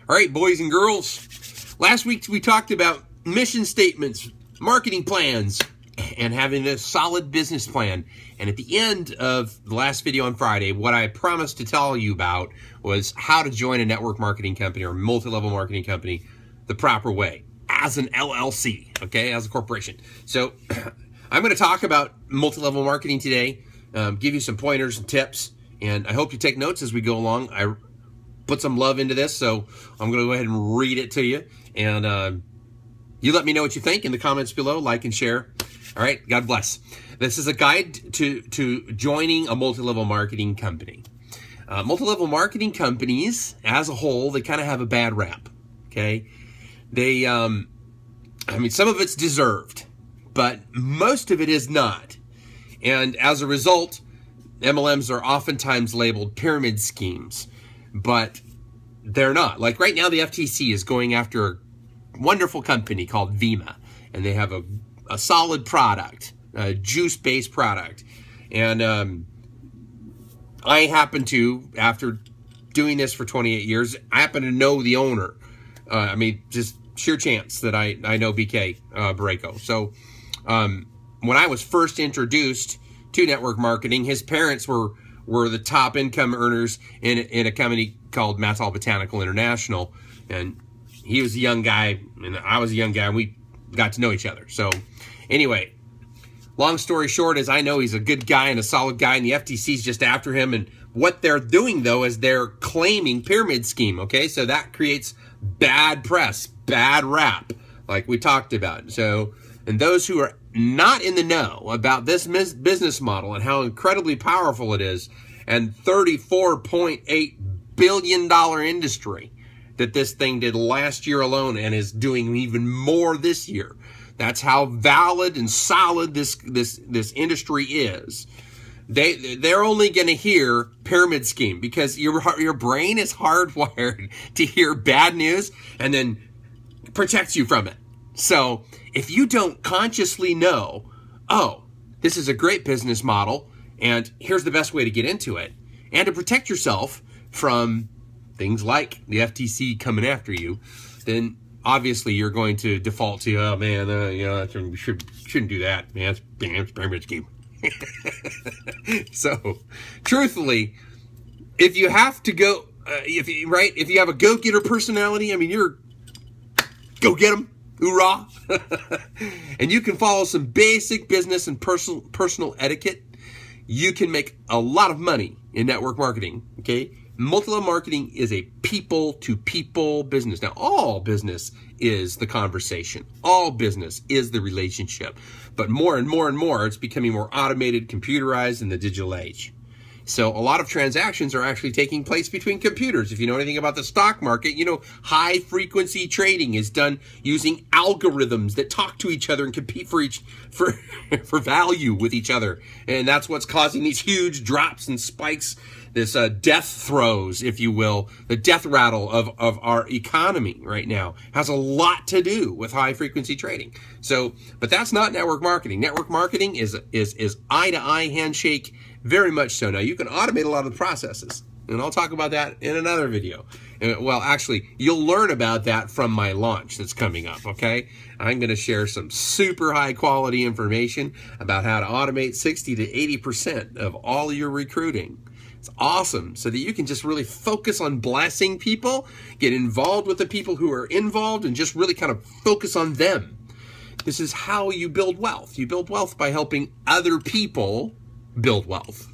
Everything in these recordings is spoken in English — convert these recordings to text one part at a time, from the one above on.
All right, boys and girls. Last week we talked about mission statements, marketing plans, and having a solid business plan. And at the end of the last video on Friday, what I promised to tell you about was how to join a network marketing company or multi-level marketing company the proper way as an LLC, okay, as a corporation. So I'm going to talk about multi-level marketing today, give you some pointers and tips, and I hope you take notes as we go along. I put some love into this, so I'm going to go ahead and read it to you. And you let me know what you think in the comments below. Like and share. All right, God bless. This is a guide to joining a multi-level marketing company. Multi-level marketing companies, as a whole, they kind of have a bad rap, okay? They, I mean, some of it's deserved, but most of it is not. And as a result, MLMs are oftentimes labeled pyramid schemes, but they're not. Like right now, the FTC is going after a wonderful company called Vima, and they have a solid product, a juice-based product. And I happen to, after doing this for 28 years, I happen to know the owner. I mean, just sheer chance that I know BK Barreco. So when I was first introduced to network marketing, his parents were the top income earners in a company called Matt's Botanical International. And he was a young guy, and I was a young guy, and we got to know each other. So anyway, long story short is I know he's a good guy and a solid guy, and the FTC's just after him. And what they're doing, though, is they're claiming pyramid scheme, okay? So that creates bad press, bad rap, like we talked about. So, and those who are not in the know about this business model and how incredibly powerful it is, and $34.8 billion industry that this thing did last year alone and is doing even more this year. That's how valid and solid this industry is. They're only going to hear pyramid scheme because your brain is hardwired to hear bad news and then protects you from it. So if you don't consciously know, oh, this is a great business model and here's the best way to get into it, and to protect yourself from things like the FTC coming after you, then obviously you're going to default to, oh man, you know, we shouldn't do that, man. It's pyramid scheme. So, truthfully, if you have to go, if you have a go-getter personality, I mean, you're go get 'em, hoorah, and you can follow some basic business and personal etiquette, you can make a lot of money in network marketing. Okay, multi-level marketing is a people-to-people business. Now, all business is the conversation. All business is the relationship. But more and more and more, it's becoming more automated, computerized in the digital age. So a lot of transactions are actually taking place between computers. If you know anything about the stock market, you know high-frequency trading is done using algorithms that talk to each other and compete for value with each other. And that's what's causing these huge drops and spikes, this death throes, if you will, the death rattle of our economy right now has a lot to do with high-frequency trading. So, but that's not network marketing. Network marketing is eye-to-eye handshake, very much so. Now, you can automate a lot of the processes, and I'll talk about that in another video. Well, actually, you'll learn about that from my launch that's coming up, okay? I'm going to share some super high-quality information about how to automate 60 to 80% of all your recruiting. It's awesome, so that you can just really focus on blessing people, get involved with the people who are involved, and just really kind of focus on them. This is how you build wealth. You build wealth by helping other people build wealth.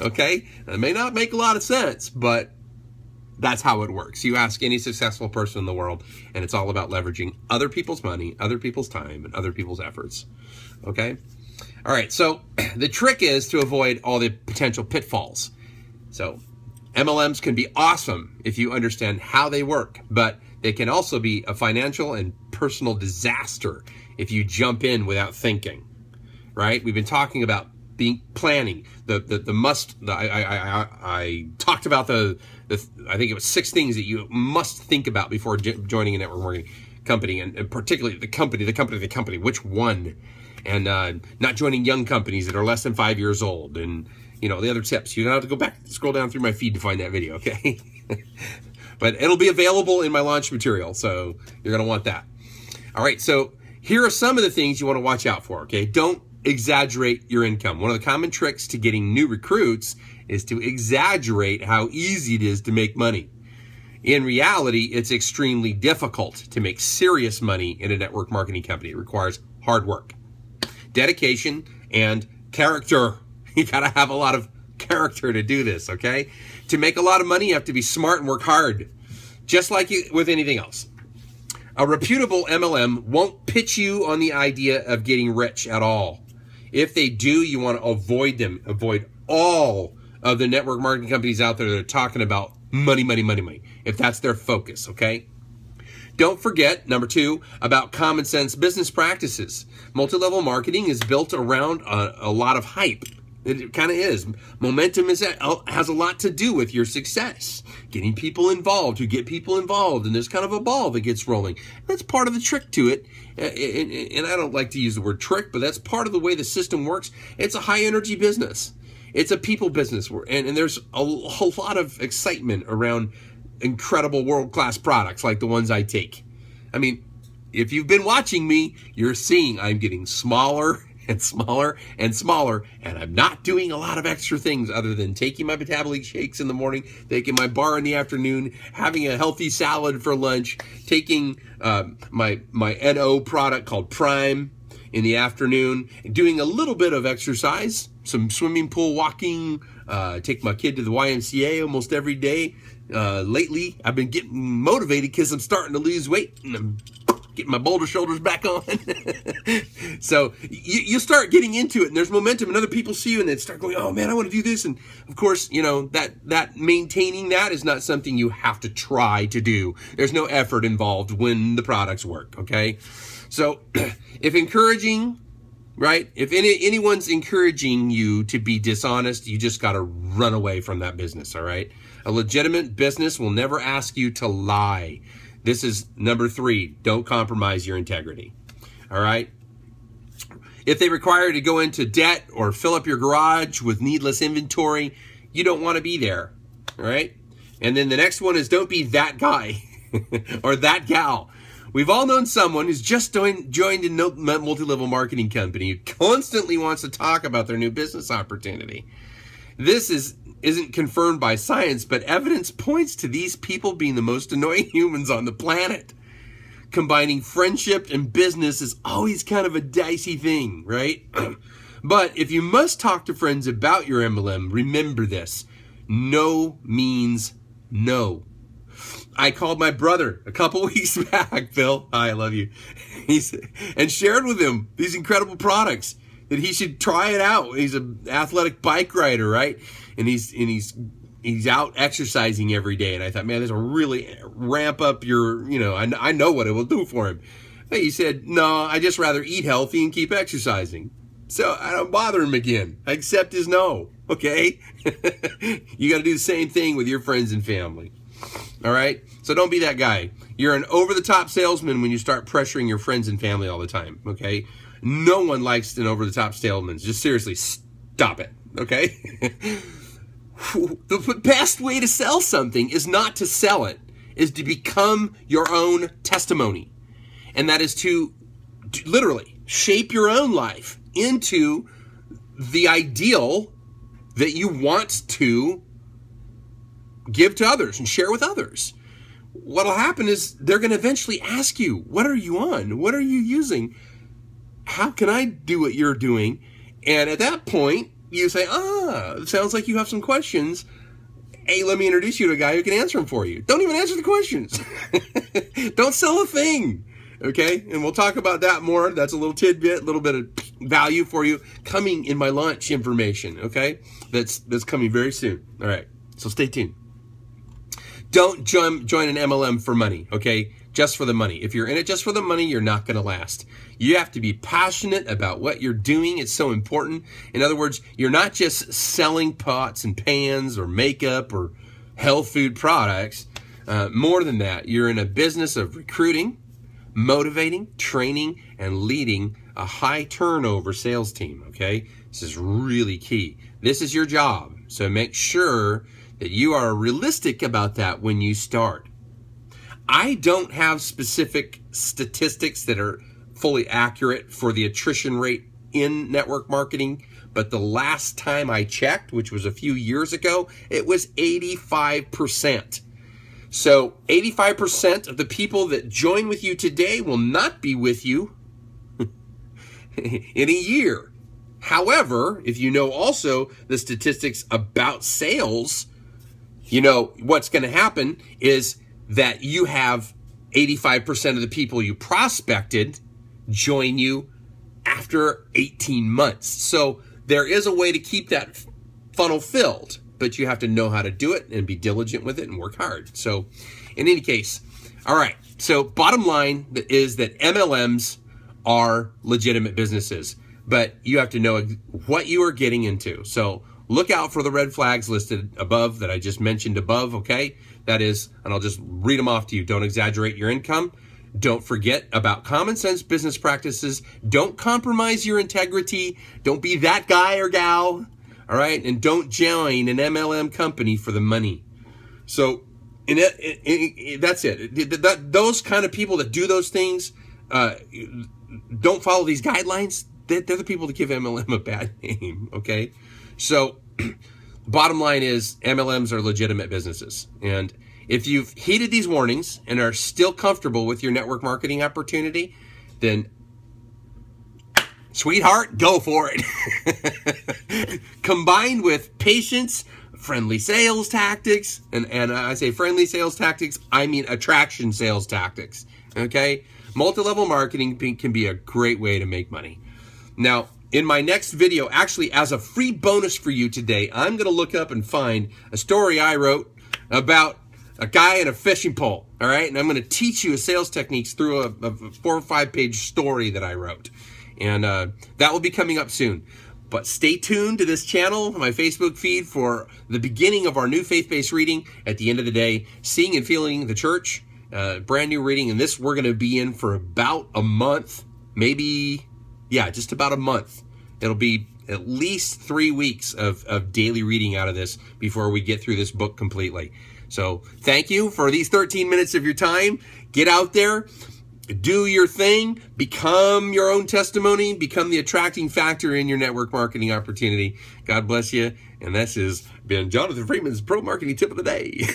Okay? That may not make a lot of sense, but that's how it works. You ask any successful person in the world, and it's all about leveraging other people's money, other people's time, and other people's efforts. Okay? All right, so the trick is to avoid all the potential pitfalls. So MLMs can be awesome if you understand how they work, but they can also be a financial and personal disaster if you jump in without thinking, right? We've been talking about planning. I talked about I think it was 6 things that you must think about before joining a network marketing company, and particularly the company, which one? And not joining young companies that are less than 5 years old, and you know the other tips. You don't have to go back, scroll down through my feed to find that video, okay? But it'll be available in my launch material, so you're going to want that. All right, so here are some of the things you want to watch out for, okay? Don't exaggerate your income. One of the common tricks to getting new recruits is to exaggerate how easy it is to make money. In reality, it's extremely difficult to make serious money in a network marketing company. It requires hard work, dedication, and character. You got to have a lot of character to do this, okay? To make a lot of money, you have to be smart and work hard, just like with anything else. A reputable MLM won't pitch you on the idea of getting rich at all. If they do, you want to avoid them. Avoid all of the network marketing companies out there that are talking about money, money, money, money, if that's their focus, okay? Don't forget, number 2, about common sense business practices. Multi-level marketing is built around a lot of hype. It kind of is. Momentum has a lot to do with your success. Getting people involved, who get people involved, and there's kind of a ball that gets rolling. That's part of the trick to it. And I don't like to use the word trick, but that's part of the way the system works. It's a high-energy business. It's a people business, and there's a lot of excitement around incredible world-class products like the ones I take. I mean, if you've been watching me, you're seeing I'm getting smaller and smaller and smaller, and I'm not doing a lot of extra things other than taking my metabolic shakes in the morning, taking my bar in the afternoon, having a healthy salad for lunch, taking my NO product called Prime in the afternoon, doing a little bit of exercise, some swimming pool walking, take my kid to the YMCA almost every day. Lately, I've been getting motivated because I'm starting to lose weight and I'm getting my boulder shoulders back on. So you start getting into it and there's momentum and other people see you and they start going, oh man, I want to do this. And of course, you know, that maintaining that is not something you have to try to do. There's no effort involved when the products work, okay? So if encouraging, right? If anyone's encouraging you to be dishonest, you just got to run away from that business, all right? A legitimate business will never ask you to lie. This is number 3. Don't compromise your integrity, all right? If they require you to go into debt or fill up your garage with needless inventory, you don't want to be there, all right? And then the next one is don't be that guy or that gal. We've all known someone who's just joined a multi-level marketing company who constantly wants to talk about their new business opportunity. This isn't confirmed by science, but evidence points to these people being the most annoying humans on the planet. Combining friendship and business is always kind of a dicey thing, right? But if you must talk to friends about your MLM, remember this. No means no. I called my brother a couple weeks back, Bill. Hi, I love you. And shared with him these incredible products that he should try it out. He's an athletic bike rider, right? And he's out exercising every day. And I thought, man, this will really ramp up your, you know, I know what it will do for him. But he said, no, I just rather eat healthy and keep exercising. So I don't bother him again. I accept his no, okay? You got to do the same thing with your friends and family. All right? So don't be that guy. You're an over-the-top salesman when you start pressuring your friends and family all the time, okay? No one likes an over-the-top salesman. Just seriously, stop it, okay? The best way to sell something is not to sell it, is to become your own testimony. And that is to literally shape your own life into the ideal that you want to give to others and share with others. What'll happen is they're going to eventually ask you, what are you on? What are you using? How can I do what you're doing? And at that point, you say, it sounds like you have some questions. Hey, let me introduce you to a guy who can answer them for you. Don't even answer the questions. Don't sell a thing. Okay? And we'll talk about that more. That's a little tidbit, a little bit of value for you coming in my launch information. Okay? That's coming very soon. All right. So stay tuned. Don't join an MLM for money, okay? Just for the money. If you're in it just for the money, you're not going to last. You have to be passionate about what you're doing. It's so important. In other words, you're not just selling pots and pans or makeup or health food products. More than that, you're in a business of recruiting, motivating, training, and leading a high turnover sales team, okay? This is really key. This is your job. So make sure that you are realistic about that when you start. I don't have specific statistics that are fully accurate for the attrition rate in network marketing, but the last time I checked, which was a few years ago, it was 85%. So 85% of the people that join with you today will not be with you in a year. However, if you know also the statistics about sales, you know what's going to happen is that you have 85% of the people you prospected join you after 18 months. So there is a way to keep that funnel filled, but you have to know how to do it and be diligent with it and work hard. So in any case, all right. So bottom line is that MLMs are legitimate businesses, but you have to know what you are getting into. So look out for the red flags listed above that I just mentioned above, okay? That is, and I'll just read them off to you. Don't exaggerate your income. Don't forget about common sense business practices. Don't compromise your integrity. Don't be that guy or gal, all right? And don't join an MLM company for the money. So that's it. Those kind of people that do those things, don't follow these guidelines. They're the people that give MLM a bad name, okay? So bottom line is MLMs are legitimate businesses. And if you've heeded these warnings and are still comfortable with your network marketing opportunity, then sweetheart, go for it. Combined with patience, friendly sales tactics, and I say friendly sales tactics, I mean attraction sales tactics, okay? Multi-level marketing can be a great way to make money. Now, in my next video, actually as a free bonus for you today, I'm going to look up and find a story I wrote about a guy and a fishing pole, all right? And I'm going to teach you sales techniques through a 4 or 5 page story that I wrote. And that will be coming up soon. But stay tuned to this channel, my Facebook feed, for the beginning of our new faith-based reading. At the end of the day, Seeing and Feeling the Church, brand new reading. And this we're going to be in for about a month, maybe, yeah, just about a month. It'll be at least 3 weeks of daily reading out of this before we get through this book completely. So thank you for these 13 minutes of your time. Get out there, do your thing, become your own testimony, become the attracting factor in your network marketing opportunity. God bless you. And this has been Jonathan Freeman's Pro Marketing Tip of the Day.